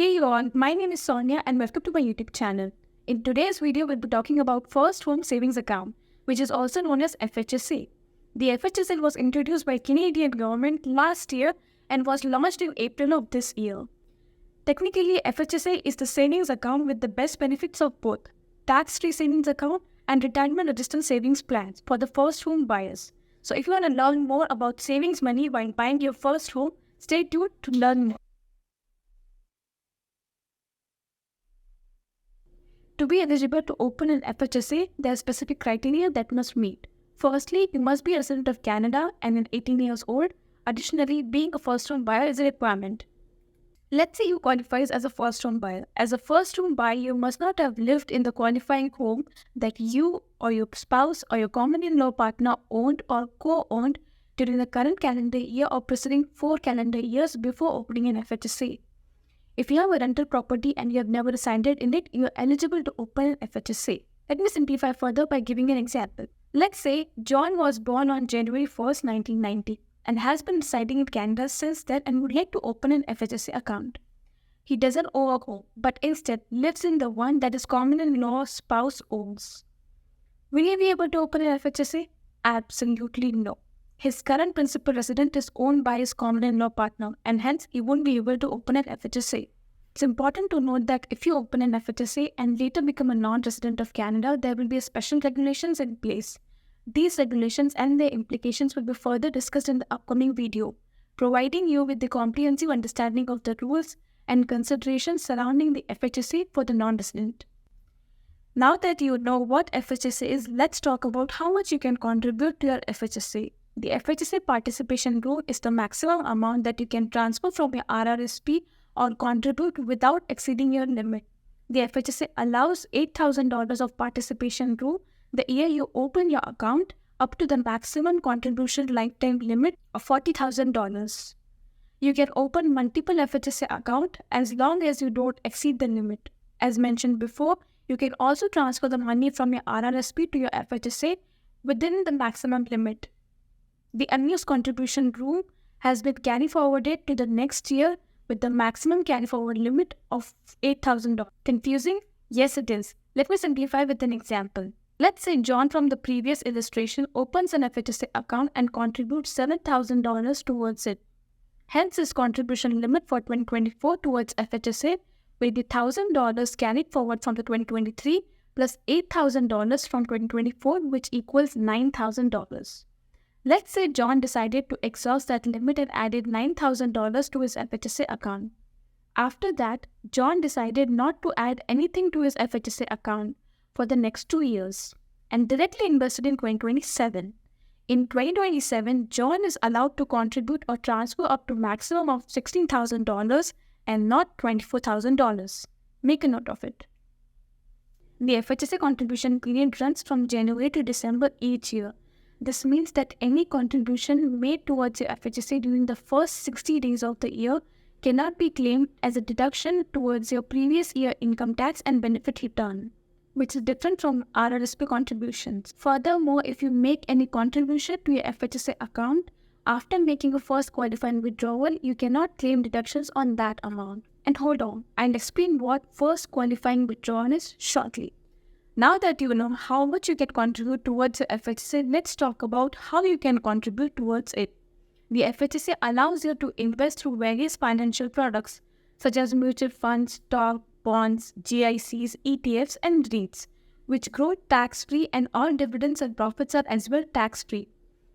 Hey all, my name is Sonia and welcome to my YouTube channel. In today's video, we'll be talking about First Home Savings Account, which is also known as FHSA. The FHSA was introduced by Canadian government last year and was launched in April of this year. Technically, FHSA is the savings account with the best benefits of both tax-free savings account and retirement registered savings plans for the first home buyers. So if you want to learn more about savings money while buying your first home, stay tuned to learn more. To be eligible to open an FHSA, there are specific criteria that must meet. Firstly, you must be a resident of Canada and 18 years old. Additionally, being a first-home buyer is a requirement. Let's say you qualify as a first-home buyer. As a first-home buyer, you must not have lived in the qualifying home that you or your spouse or your common-in-law partner owned or co-owned during the current calendar year or preceding 4 calendar years before opening an FHSA. If you have a rental property and you have never resided in it, you are eligible to open an FHSA. Let me simplify further by giving an example. Let's say John was born on January 1st, 1990 and has been residing in Canada since then and would like to open an FHSA account. He doesn't own a home, but instead lives in the one that his common-in-law spouse owns. Will he be able to open an FHSA? Absolutely no. His current principal residence is owned by his common-in-law partner and hence he won't be able to open an FHSA. It's important to note that if you open an FHSA and later become a non-resident of Canada, there will be special regulations in place. These regulations and their implications will be further discussed in the upcoming video, providing you with the comprehensive understanding of the rules and considerations surrounding the FHSA for the non-resident. Now that you know what FHSA is, let's talk about how much you can contribute to your FHSA. The FHSA participation rule is the maximum amount that you can transfer from your RRSP or contribute without exceeding your limit. The FHSA allows $8,000 of participation rule the year you open your account up to the maximum contribution lifetime limit of $40,000. You can open multiple FHSA accounts as long as you don't exceed the limit. As mentioned before, you can also transfer the money from your RRSP to your FHSA within the maximum limit. The unused contribution rule has been carried forwarded to the next year with the maximum carry forward limit of $8,000. Confusing? Yes, it is. Let me simplify with an example. Let's say John from the previous illustration opens an FHSA account and contributes $7,000 towards it. Hence, his contribution limit for 2024 towards FHSA will be $1,000 carried forward from the 2023 plus $8,000 from 2024, which equals $9,000. Let's say John decided to exhaust that limit and added $9,000 to his FHSA account. After that, John decided not to add anything to his FHSA account for the next 2 years and directly invested in 2027. In 2027, John is allowed to contribute or transfer up to maximum of $16,000 and not $24,000. Make a note of it. The FHSA contribution period runs from January to December each year. This means that any contribution made towards your FHSA during the first 60 days of the year cannot be claimed as a deduction towards your previous year income tax and benefit return, which is different from RRSP contributions. Furthermore, if you make any contribution to your FHSA account after making a first qualifying withdrawal, you cannot claim deductions on that amount. And hold on, I'll explain what first qualifying withdrawal is shortly. Now that you know how much you can contribute towards your FHSA, let's talk about how you can contribute towards it. The FHSA allows you to invest through various financial products such as mutual funds, stock, bonds, GICs, ETFs, and REITs, which grow tax-free and all dividends and profits are as well tax-free.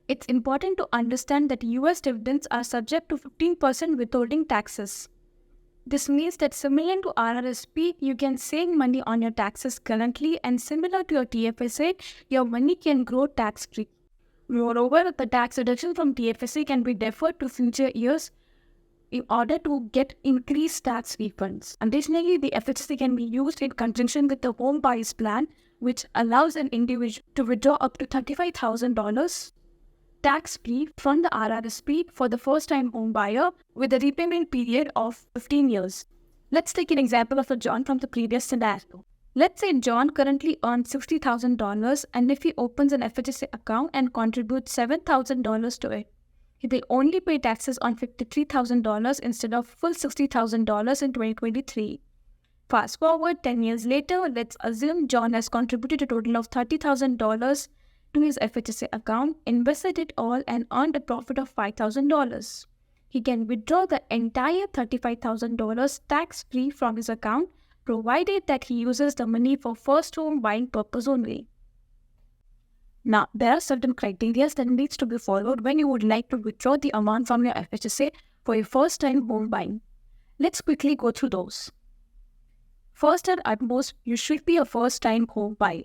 It's important to understand that US dividends are subject to 15% withholding taxes. This means that similar to RRSP, you can save money on your taxes currently, and similar to your TFSA, your money can grow tax-free. Moreover, the tax deduction from TFSA can be deferred to future years in order to get increased tax refunds. Additionally, the FHSA can be used in conjunction with the homebuyers plan, which allows an individual to withdraw up to $35,000 tax-free from the RRSP for the first-time home buyer with a repayment period of 15 years. Let's take an example of a John from the previous scenario. Let's say John currently earns $60,000 and if he opens an FHSA account and contributes $7,000 to it, he will only pay taxes on $53,000 instead of full $60,000 in 2023. Fast forward 10 years later, let's assume John has contributed a total of $30,000 to his FHSA account, invested it all, and earned a profit of $5,000. He can withdraw the entire $35,000 tax-free from his account, provided that he uses the money for first home buying purpose only. Now, there are certain criteria that needs to be followed when you would like to withdraw the amount from your FHSA for your first time home buying. Let's quickly go through those. First and utmost, you should be a first time home buyer.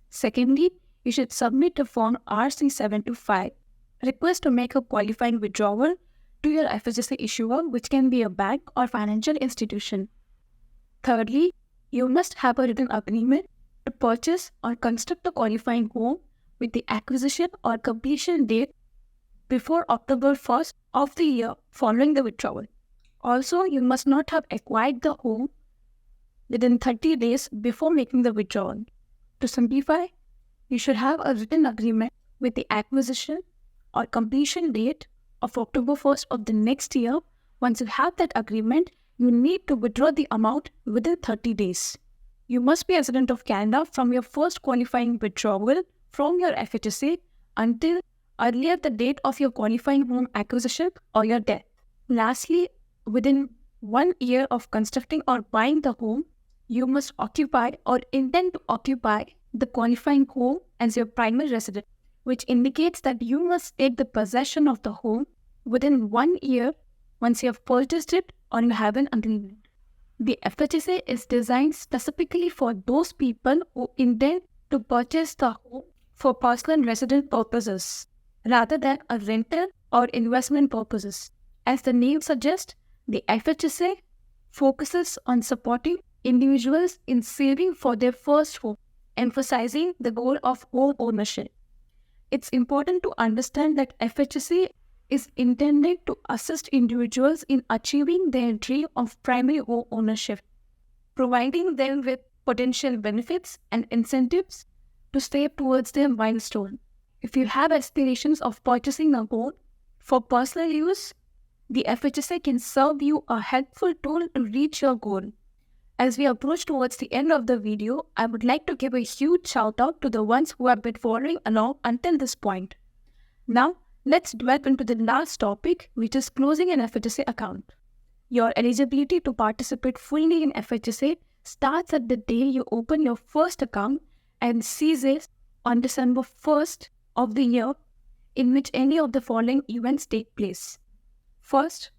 Secondly, you should submit a form RC725, request to make a qualifying withdrawal to your FHSA issuer, which can be a bank or financial institution. Thirdly, you must have a written agreement to purchase or construct a qualifying home with the acquisition or completion date before October 1st of the year following the withdrawal. Also, you must not have acquired the home within 30 days before making the withdrawal. To simplify, you should have a written agreement with the acquisition or completion date of October 1st of the next year. Once you have that agreement, you need to withdraw the amount within 30 days. You must be a resident of Canada from your first qualifying withdrawal from your FHSA until earlier the date of your qualifying home acquisition or your death. Lastly, within 1 year of constructing or buying the home, you must occupy or intend to occupy the qualifying home as your primary residence, which indicates that you must take the possession of the home within 1 year once you have purchased it or you have an agreement. The FHSA is designed specifically for those people who intend to purchase the home for personal resident purposes rather than a rental or investment purposes. As the name suggests, the FHSA focuses on supporting individuals in saving for their first home, emphasizing the goal of home ownership. It's important to understand that FHSA is intended to assist individuals in achieving their dream of primary home ownership, providing them with potential benefits and incentives to step towards their milestone. If you have aspirations of purchasing a home for personal use, the FHSA can serve you a helpful tool to reach your goal. As we approach towards the end of the video, I would like to give a huge shout out to the ones who have been following along until this point. Now, let's delve into the last topic, which is closing an FHSA account. Your eligibility to participate fully in FHSA starts at the day you open your first account and ceases on December 1st of the year in which any of the following events take place. First,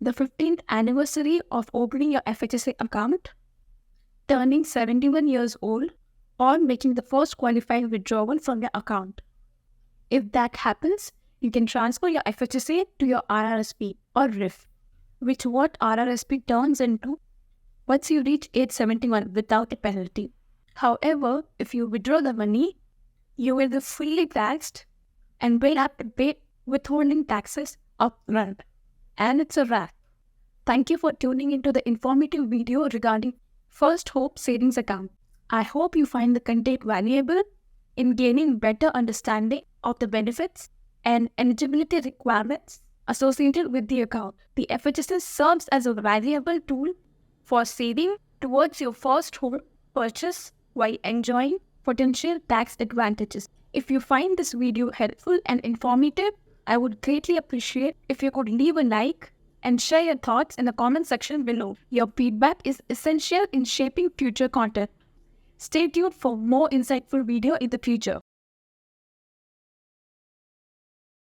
the 15th anniversary of opening your FHSA account, turning 71 years old, or making the first qualifying withdrawal from your account. If that happens, you can transfer your FHSA to your RRSP or RIF, which what RRSP turns into once you reach age 71 without a penalty. However, if you withdraw the money, you will be fully taxed and will have to pay withholding taxes upfront. And it's a wrap. Thank you for tuning into the informative video regarding First Hope Savings Account. I hope you find the content valuable in gaining better understanding of the benefits and eligibility requirements associated with the account. The FHSA serves as a valuable tool for saving towards your first home purchase while enjoying potential tax advantages. If you find this video helpful and informative, I would greatly appreciate if you could leave a like and share your thoughts in the comment section below. Your feedback is essential in shaping future content. Stay tuned for more insightful video in the future.